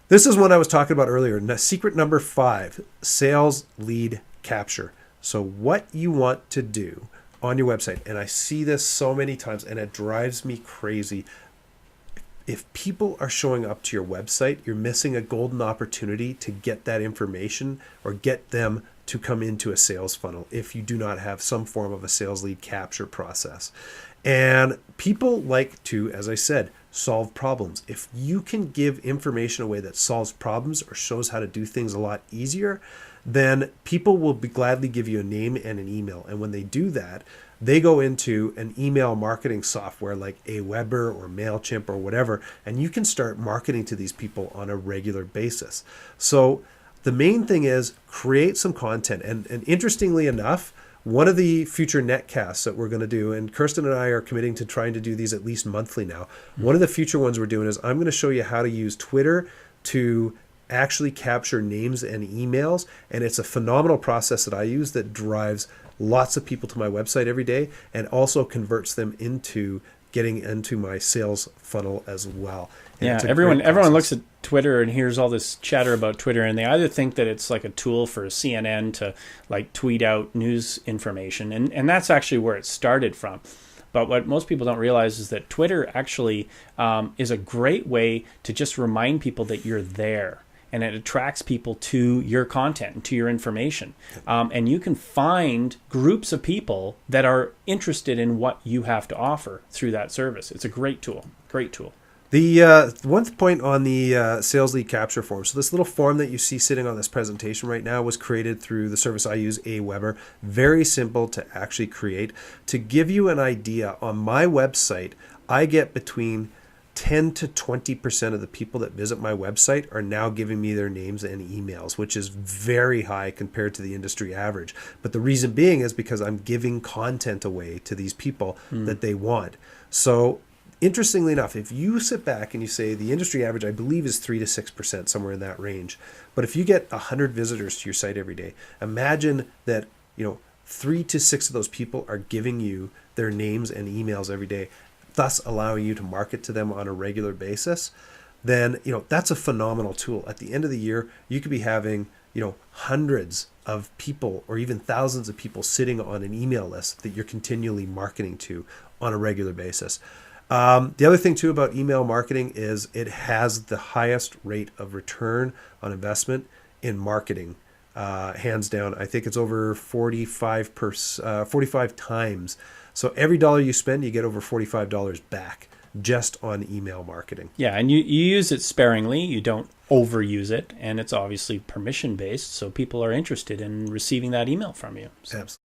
This is one I was talking about earlier. Secret number 5, sales lead capture. So what you want to do on your website, and I see this so many times and it drives me crazy. If people are showing up to your website, you're missing a golden opportunity to get that information or get them to come into a sales funnel if you do not have some form of a sales lead capture process. And people like to, as I said, solve problems. If you can give information away that solves problems or shows how to do things a lot easier, then people will gladly give you a name and an email. And when they do that, they go into an email marketing software like Aweber or MailChimp or whatever, and you can start marketing to these people on a regular basis. So the main thing is create some content. And interestingly enough, one of the future netcasts that we're going to do, and Kirsten and I are committing to trying to do these at least monthly now. One of the future ones we're doing is I'm going to show you how to use Twitter to actually capture names and emails. And it's a phenomenal process that I use that drives lots of people to my website every day and also converts them into getting into my sales funnel as well. And yeah, everyone looks at Twitter and hears all this chatter about Twitter, and they either think that it's like a tool for CNN to like tweet out news information, and that's actually where it started from. But what most people don't realize is that Twitter actually is a great way to just remind people that you're there. And it attracts people to your content and to your information. And you can find groups of people that are interested in what you have to offer through that service. It's a great tool. Great tool. The one point on the sales lead capture form. So this little form that you see sitting on this presentation right now was created through the service I use, Aweber. Very simple to actually create. To give you an idea, on my website, I get between 10 to 20% of the people that visit my website are now giving me their names and emails, which is very high compared to the industry average. But the reason being is because I'm giving content away to these people that they want. So interestingly enough, if you sit back and you say the industry average, I believe, is 3 to 6%, somewhere in that range. But if you get 100 visitors to your site every day, imagine that 3 to 6 of those people are giving you their names and emails every day, thus allowing you to market to them on a regular basis. Then that's a phenomenal tool. At the end of the year, you could be having hundreds of people or even thousands of people sitting on an email list that you're continually marketing to on a regular basis. The other thing too about email marketing is it has the highest rate of return on investment in marketing, hands down. I think it's over 45 times. So every dollar you spend, you get over $45 back just on email marketing. Yeah, and you use it sparingly. You don't overuse it, and it's obviously permission-based, so people are interested in receiving that email from you. So. Absolutely.